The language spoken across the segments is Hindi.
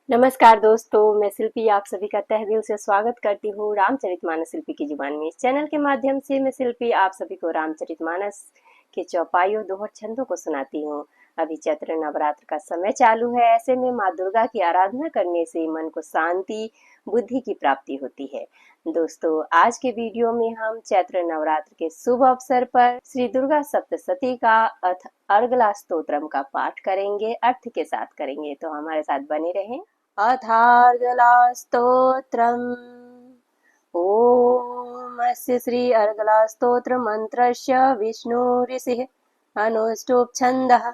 नमस्कार दोस्तों, मैं शिल्पी आप सभी का तहे दिल से स्वागत करती हूँ रामचरितमानस शिल्पी की जुबान में। इस चैनल के माध्यम से मैं शिल्पी आप सभी को रामचरितमानस के चौपाइयों दोहर छंदों को सुनाती हूँ। अभी चैत्र नवरात्र का समय चालू है। ऐसे में माँ दुर्गा की आराधना करने से मन को शांति, बुद्धि की प्राप्ति होती है। दोस्तों, आज के वीडियो में हम चैत्र नवरात्र के शुभ अवसर पर श्री दुर्गा सप्तशती का अर्गला स्तोत्रम का पाठ करेंगे, अर्थ के साथ करेंगे, तो हमारे साथ बने रहें। अथार्गलास्तोत्रम्। ॐ अस्य श्री अर्गलास्तोत्रमन्त्रस्य विष्णुऋषिः अनुष्टुप् छन्दः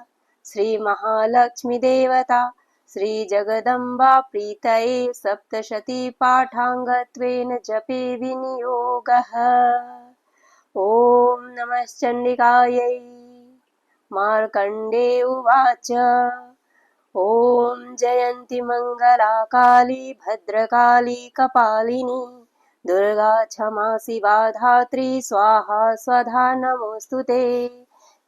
श्रीमहालक्ष्मीदेवता श्रीजगदम्बा प्रीतये सप्तशती पाठाङ्गत्वेन जपे विनियोगः। ॐ नमश्चण्डिकायै। मार्कण्डेय उवाच। ॐ जयन्ती मङ्गला काली भद्रकाली कपालिनी दुर्गा क्षमा शिवा धात्री स्वाहा स्वधा नमोऽस्तुते।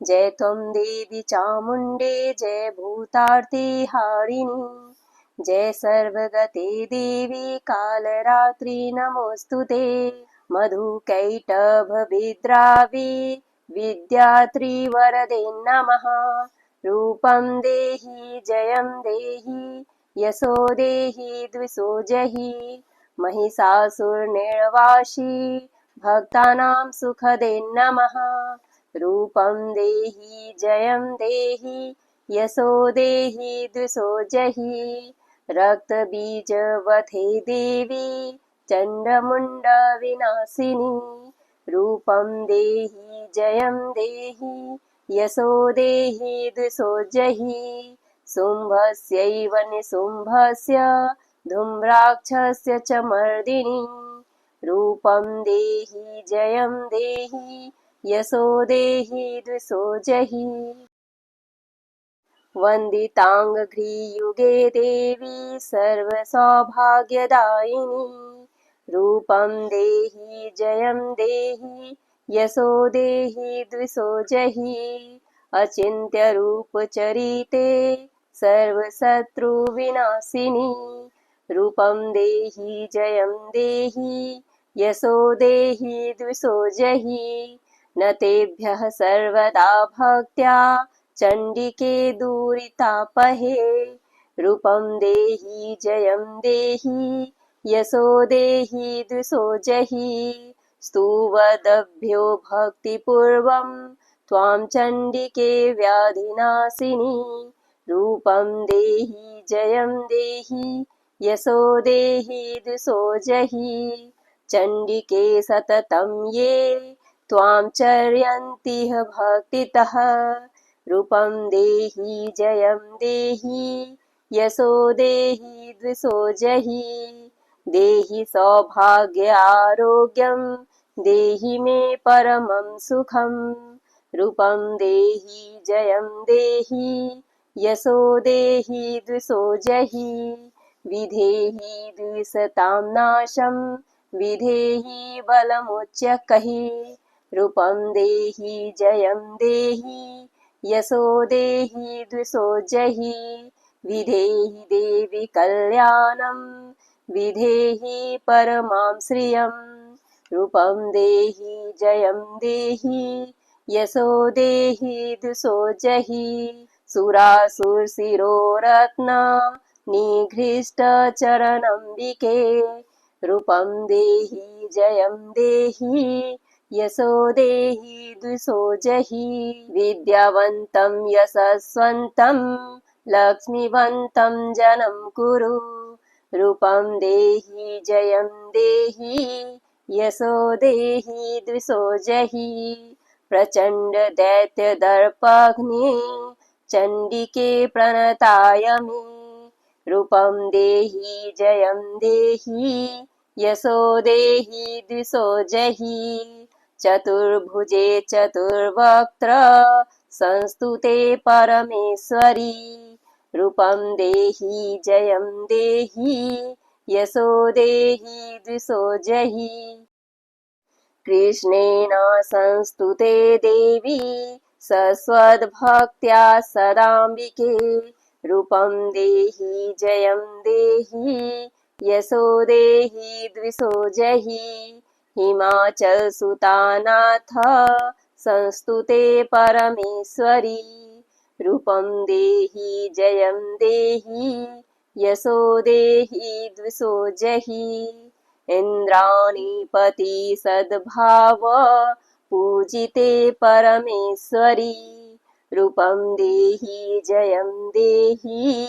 जय त्वं देवी चामुण्डे जय भूतार्तिहारिणी जय सर्वगते देवी कालरात्रि नमोऽस्तुते। मधुकैटभविद्रावि विद्यात्री वरदे नमः। रूपं देहि जयं देहि यशो देहि द्विषो जहि। महिषासुरनिर्वासी भक्तानां सुखदे नमः। रूपं देहि जयं देहि यशो देहि द्विषो जहि। रक्तबीजवधे देवी चण्डमुण्डविनाशिनी। रूपं देहि जयं देहि यशो देहि द्विषो जहि। शुम्भस्यैव निशुम्भस्य धूम्राक्षस्य च मर्दिनी। रूपं देहि जयं देहि यशो देहि द्विषो जहि। वन्दिताङ्घ्रियुगे देवी सर्वसौभाग्यदायिनी। रूपं देहि जयं देहि यशो देहि द्विषो जहि। अचिन्त्यरूपचरिते सर्वशत्रुविनाशिनी। रूपं देहि जयं देहि यशो देहि द्विषो जहि। न तेभ्यः सर्वदा भक्त्या चण्डिके दूरितापहे। रूपं देहि जयं देहि यशो देहि द्विषो जहि। स्तुवद्भ्यो भक्तिपूर्वं त्वां चण्डिके व्याधिनाशिनी। रूपं देहि जयं देहि यशो देहि द्विषो जहि। चण्डिके सततं ये त्वां चर्यन्तिह भक्तितः। रूपं देहि जयं देहि यशो देहि द्विषो जहि। देहि सौभाग्य आरोग्यं देहि मे परमं सुखं। रूपं देहि जयं देहि यशो देहि द्विषो जहि। विधेहि द्विषतां नाशं विधेहि बलमुच्यकहि। रूपं देहि जयं देहि यशो देहि द्विषो जहि। विधेहि देवी कल्याणं विधेहि परमां श्रियं। रूपं देहि जयं देहि यशो देहि द्विषो जहि। सुरासुरशिरोरत्ना निघृष्टचरणम्बिके। रूपं देहि जयं देहि यशो देहि द्विषो जहि। विद्यावन्तं यशस्वन्तं लक्ष्मीवन्तं जनं कुरु। रूपं देहि जयं देहि यशो देहि द्विषो जहि। प्रचण्ड दैत्यदर्पघ्ने चण्डिके प्रणतायमि। रूपं देहि जयं देहि यशो देहि द्विषो जहि। चतुर्भुजे चतुर्वक्त्र संस्तुते परमेश्वरी। रूपं देहि जयं देहि यशो देहि द्विषो जहि। कृष्णेन संस्तुते देवी सस्वद्भक्त्या सदाम्बिके। रूपं देहि जयं देहि यशो देहि द्विषो जहि हिमाचल सुतानाथ संस्तुते परमेश्वरी रूपं देहि जयं देहि यशो देहि द्विषो जहि इंद्राणीपति सद्भाव पूजिते परमेश्वरी रूपं देहि जयं देहि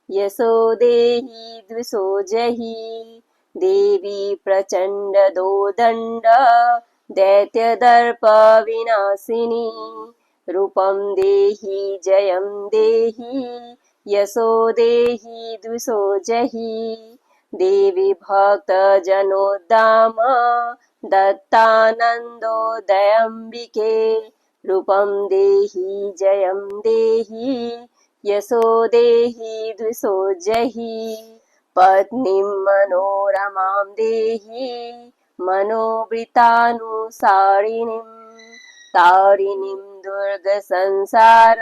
यशो देहि द्विषो जहि देवी प्रचंड दोदंड दैत्यदर्प विनाशिनी रूपं देहि जयं देहि यशो देहि द्विषो जहि देवी भक्त जनोद्दाम दत्तानन्दोदयम्बिके रूपं देहि जयं देहि यशो देहि द्विषो जहि पत्नीं मनोरमां देहि मनोवृतानुसारिणीं तारिणीं दुर्गसंसार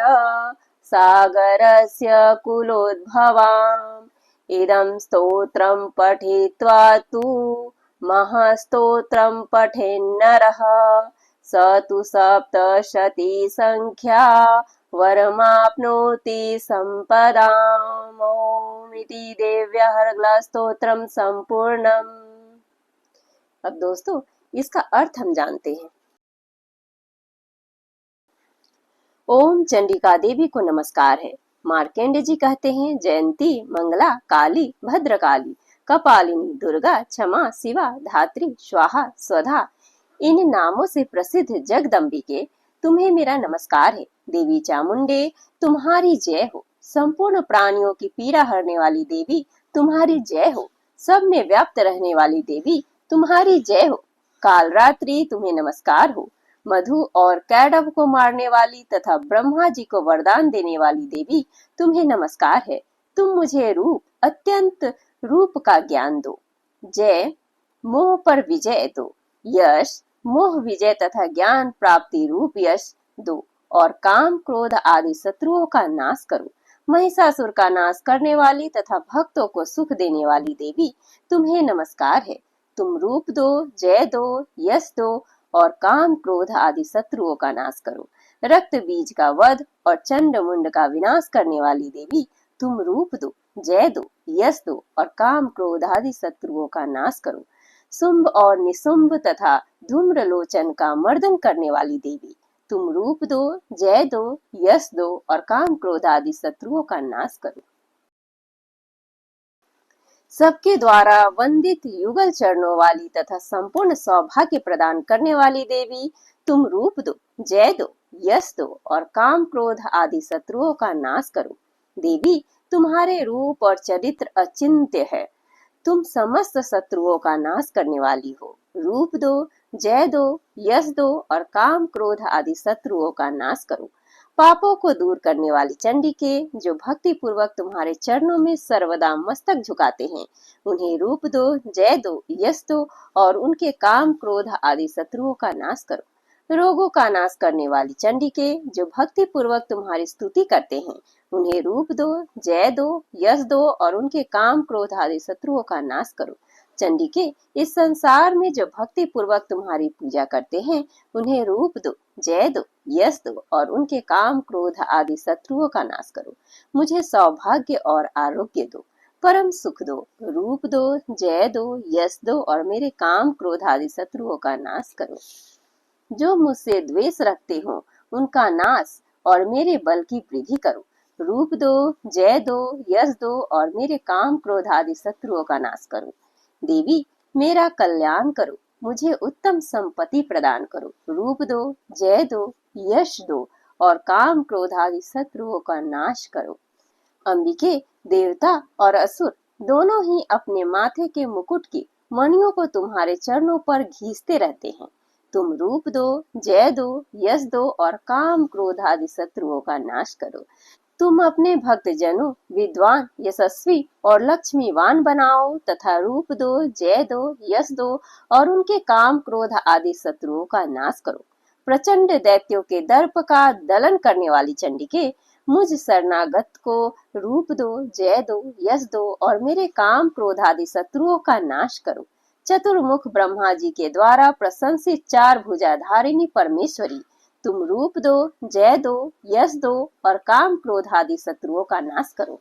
सागरस्य कुलोद्भवाम् इदं स्तोत्रं पठित्वा तु महास्तोत्रं पठेन्नरः स तु सप्तशती संख्या वरमाप्नोति संपदाम्। ओम इति देव्याहरग्ला स्तोत्रम संपूर्णम। अब दोस्तों इसका अर्थ हम जानते हैं। ओम चंडिका देवी को नमस्कार है। मार्केंड जी कहते हैं जयंती मंगला काली भद्रकाली कपालिनी दुर्गा क्षमा शिवा धात्री स्वाहा स्वधा इन नामों से प्रसिद्ध जगदम्बिके तुम्हें मेरा नमस्कार है। देवी चामुंडे तुम्हारी जय हो। संपूर्ण प्राणियों की पीड़ा हरने वाली देवी तुम्हारी जय हो। सब में व्याप्त रहने वाली देवी तुम्हारी जय हो। कालरात्रि तुम्हें नमस्कार हो। मधु और कैडव को मारने वाली तथा ब्रह्मा जी को वरदान देने वाली देवी तुम्हें नमस्कार है। तुम मुझे रूप अत्यंत रूप का ज्ञान दो। जय मोह पर विजय दो। यश मोह विजय तथा ज्ञान प्राप्ति रूप यश दो और काम क्रोध आदि शत्रुओं का नाश करो। महिषासुर का नाश करने वाली तथा भक्तों को सुख देने वाली देवी तुम्हें नमस्कार है। तुम रूप दो जय दो यश दो और काम क्रोध आदि शत्रुओं का नाश करो। रक्त बीज का वध और चंड मुंड का विनाश करने वाली देवी तुम रूप दो जय दो यश दो और काम क्रोध आदि शत्रुओं का नाश करो। शुंभ और निशुंभ तथा धूम्रलोचन का मर्दन करने वाली देवी तुम रूप दो जय दो यश दो और काम क्रोध आदि शत्रुओं का नाश करो। सबके द्वारा वंदित युगल चरणों वाली तथा संपूर्ण सौभाग्य प्रदान करने वाली देवी तुम रूप दो जय दो यश दो और काम क्रोध आदि शत्रुओं का नाश करो। देवी तुम्हारे रूप और चरित्र अचिंत्य है। तुम समस्त शत्रुओं का नाश करने वाली हो। रूप दो जय दो यश दो और काम क्रोध आदि शत्रुओं का नाश करो। पापों को दूर करने वाली चंडिके जो भक्ति पूर्वक तुम्हारे चरणों में सर्वदा मस्तक झुकाते हैं उन्हें रूप दो जय दो यश दो और उनके काम क्रोध आदि शत्रुओं का नाश करो। रोगों का नाश करने वाली चंडिके जो भक्ति पूर्वक तुम्हारी स्तुति करते हैं उन्हें रूप दो जय दो यश दो और उनके काम क्रोध आदि शत्रुओं का नाश करो। चंडिके इस संसार में जो भक्ति पूर्वक तुम्हारी पूजा करते हैं उन्हें रूप दो जय दो यश दो और उनके काम क्रोध आदि शत्रुओं का नाश करो। मुझे सौभाग्य और आरोग्य दो परम सुख दो। रूप दो जय दो यश दो और मेरे काम क्रोध आदि शत्रुओं का नाश करो। जो मुझसे द्वेष रखते हो उनका नाश और मेरे बल की वृद्धि करो। रूप दो जय दो यश दो और मेरे काम क्रोध आदि शत्रुओं का नाश करो। देवी मेरा कल्याण करो। मुझे उत्तम संपत्ति प्रदान करो। रूप दो जय दो यश दो और काम क्रोध आदि शत्रुओं का नाश करो। अंबिके देवता और असुर दोनों ही अपने माथे के मुकुट की मणियों को तुम्हारे चरणों पर घींचते रहते हैं। तुम रूप दो जय दो यश दो और काम क्रोध आदि शत्रुओं का नाश करो। तुम अपने भक्त जनों विद्वान यशस्वी और लक्ष्मीवान बनाओ तथा रूप दो जय दो यश दो और उनके काम क्रोध आदि शत्रुओं का नाश करो। प्रचंड दैत्यों के दर्प का दलन करने वाली चंडिके मुझ शरणागत को रूप दो, जय दो, यश दो और मेरे काम क्रोध आदि शत्रुओं का नाश करो। चतुर्मुख ब्रह्मा जी के द्वारा प्रशंसित चार भुजाधारिणी परमेश्वरी, तुम रूप दो, जय दो, यश दो और काम क्रोध आदि शत्रुओं का नाश करो।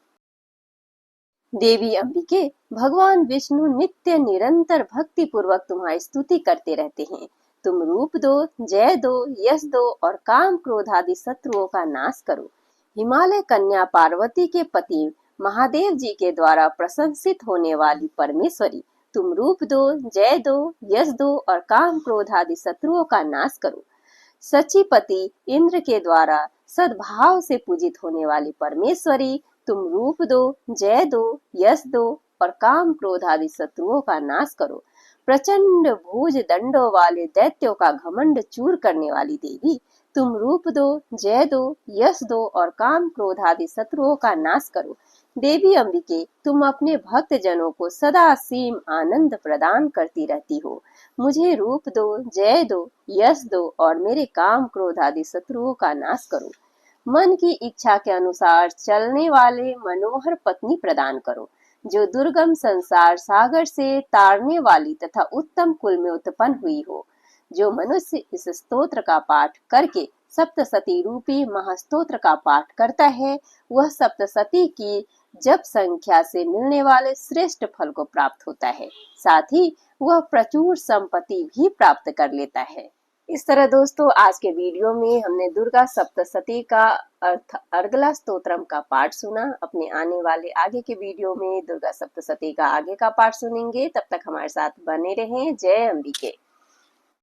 देवी अंबिके, भगवान विष्णु नित्य निरंतर भक्ति पूर्वक तुम्हारी स्तुति करते रहते हैं। तुम रूप दो, जय दो, यश दो और काम क्रोध आदि शत्रुओं का नाश करो। हिमालय कन्या पार्वती के पति महादेव जी के द्वारा प्रशंसित होने वाली परमेश्वरी, तुम रूप दो, जय दो, यश दो और काम क्रोध आदि शत्रुओं का नाश करो। सचीपति इंद्र के द्वारा सद्भाव से पूजित होने वाली परमेश्वरी, तुम रूप दो, जय दो, यश दो और काम क्रोध आदि शत्रुओं का नाश करो। प्रचंड भुज दंडों वाले दैत्यों का घमंड चूर करने वाली देवी, तुम रूप दो, जय दो, यश दो और काम क्रोध आदि शत्रुओं का नाश करो। देवी अंबिके, तुम अपने भक्त जनों को सदा सीम आनंद प्रदान करती रहती हो। मुझे रूप दो, जय दो, यश दो और मेरे काम क्रोध आदि शत्रुओं का नाश करो। मन की इच्छा के अनुसार चलने वाले मनोहर पत्नी प्रदान करो, जो दुर्गम संसार सागर से तारने वाली तथा उत्तम कुल में उत्पन्न हुई हो। जो मनुष्य इस स्तोत्र का पाठ करके सप्तसती रूपी महास्तोत्र का पाठ करता है, वह सप्तसती की जप संख्या से मिलने वाले श्रेष्ठ फल को प्राप्त होता है। साथ ही वह प्रचुर संपत्ति भी प्राप्त कर लेता है। इस तरह दोस्तों, आज के वीडियो में हमने दुर्गा सप्तशती का अर्थ अर्गला स्तोत्रम का पाठ सुना। अपने आने वाले आगे के वीडियो में दुर्गा सप्तशती का आगे का पाठ सुनेंगे। तब तक हमारे साथ बने रहें। जय अंबिके।